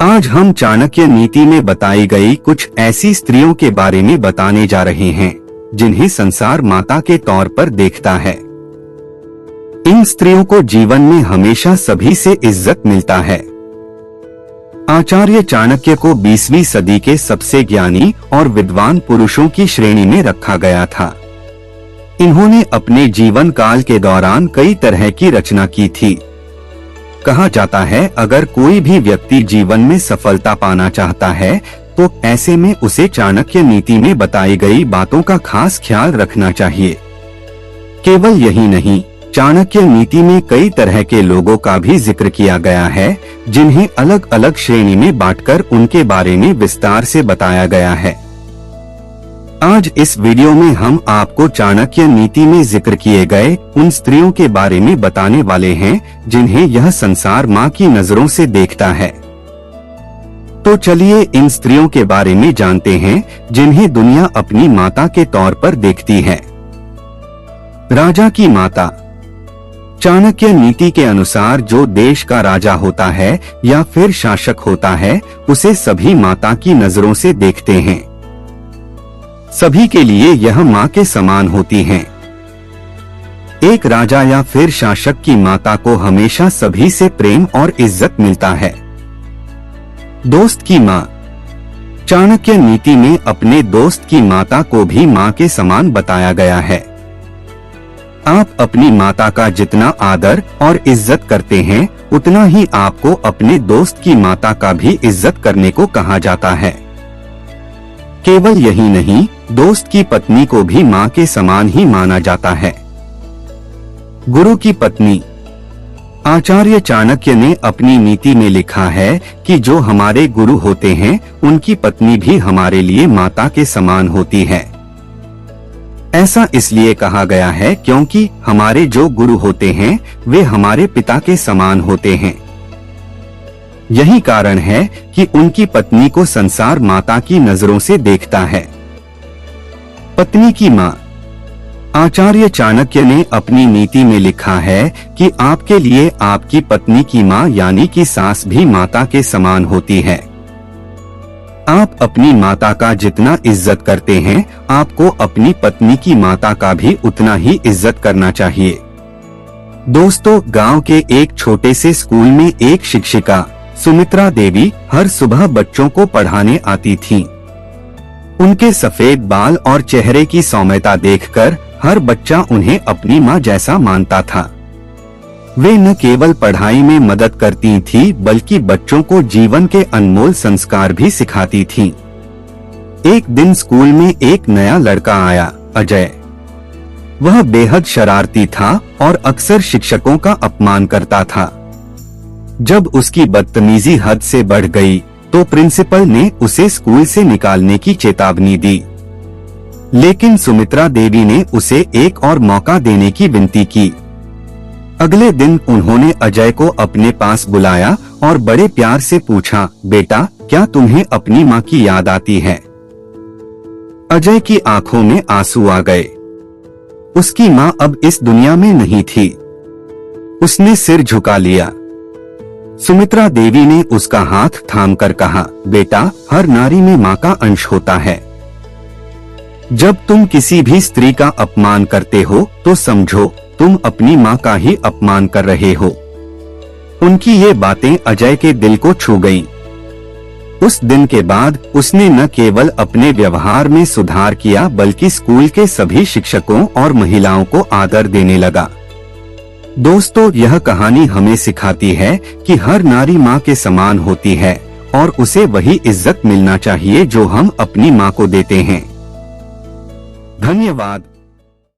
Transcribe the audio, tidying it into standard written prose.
आज हम चाणक्य नीति में बताई गई कुछ ऐसी स्त्रियों के बारे में बताने जा रहे हैं जिन्हें संसार माता के तौर पर देखता है। इन स्त्रियों को जीवन में हमेशा सभी से इज्जत मिलता है। आचार्य चाणक्य को 20वीं सदी के सबसे ज्ञानी और विद्वान पुरुषों की श्रेणी में रखा गया था। इन्होंने अपने जीवन काल के दौरान कई तरह की रचना की थी। कहा जाता है अगर कोई भी व्यक्ति जीवन में सफलता पाना चाहता है तो ऐसे में उसे चाणक्य नीति में बताई गई बातों का खास ख्याल रखना चाहिए। केवल यही नहीं, चाणक्य नीति में कई तरह के लोगों का भी जिक्र किया गया है जिन्हें अलग अलग श्रेणी में बांटकर उनके बारे में विस्तार से बताया गया है। आज इस वीडियो में हम आपको चाणक्य नीति में जिक्र किए गए उन स्त्रियों के बारे में बताने वाले हैं जिन्हें यह संसार माँ की नजरों से देखता है। तो चलिए इन स्त्रियों के बारे में जानते हैं जिन्हें दुनिया अपनी माता के तौर पर देखती है। राजा की माता। चाणक्य नीति के अनुसार जो देश का राजा होता है या फिर शासक होता है उसे सभी माता की नजरों से देखते हैं। सभी के लिए यह माँ के समान होती हैं। एक राजा या फिर शासक की माता को हमेशा सभी से प्रेम और इज्जत मिलता है। दोस्त की माँ। चाणक्य नीति में अपने दोस्त की माता को भी माँ के समान बताया गया है। आप अपनी माता का जितना आदर और इज्जत करते हैं उतना ही आपको अपने दोस्त की माता का भी इज्जत करने को कहा जाता है। केवल यही नहीं, दोस्त की पत्नी को भी माँ के समान ही माना जाता है। गुरु की पत्नी। आचार्य चाणक्य ने अपनी नीति में लिखा है कि जो हमारे गुरु होते हैं उनकी पत्नी भी हमारे लिए माता के समान होती है। ऐसा इसलिए कहा गया है क्योंकि हमारे जो गुरु होते हैं वे हमारे पिता के समान होते हैं। यही कारण है कि उनकी पत्नी को संसार माता की नजरों से देखता है। पत्नी की माँ। आचार्य चाणक्य ने अपनी नीति में लिखा है कि आपके लिए आपकी पत्नी की माँ यानी कि सास भी माता के समान होती है। आप अपनी माता का जितना इज्जत करते हैं आपको अपनी पत्नी की माता का भी उतना ही इज्जत करना चाहिए। दोस्तों, गांव के एक छोटे से स्कूल में एक शिक्षिका सुमित्रा देवी हर सुबह बच्चों को पढ़ाने आती थीं। उनके सफेद बाल और चेहरे की सौम्यता देखकर हर बच्चा उन्हें अपनी मां जैसा मानता था। वे न केवल पढ़ाई में मदद करती थीं बल्कि बच्चों को जीवन के अनमोल संस्कार भी सिखाती थीं। एक दिन स्कूल में एक नया लड़का आया, अजय। वह बेहद शरारती था और अक्सर शिक्षकों का अपमान करता था। जब उसकी बदतमीजी हद से बढ़ गई तो प्रिंसिपल ने उसे स्कूल से निकालने की चेतावनी दी। लेकिन सुमित्रा देवी ने उसे एक और मौका देने की विनती की। अगले दिन उन्होंने अजय को अपने पास बुलाया और बड़े प्यार से पूछा, बेटा, क्या तुम्हें अपनी माँ की याद आती है? अजय की आंखों में आंसू आ गए। उसकी माँ अब इस दुनिया में नहीं थी। उसने सिर झुका लिया। सुमित्रा देवी ने उसका हाथ थामकर कहा, बेटा, हर नारी में माँ का अंश होता है। जब तुम किसी भी स्त्री का अपमान करते हो तो समझो तुम अपनी माँ का ही अपमान कर रहे हो। उनकी ये बातें अजय के दिल को छू गईं। उस दिन के बाद उसने न केवल अपने व्यवहार में सुधार किया बल्कि स्कूल के सभी शिक्षकों और महिलाओं को आदर देने लगा। दोस्तों, यह कहानी हमें सिखाती है कि हर नारी माँ के समान होती है और उसे वही इज्जत मिलना चाहिए जो हम अपनी माँ को देते हैं। धन्यवाद।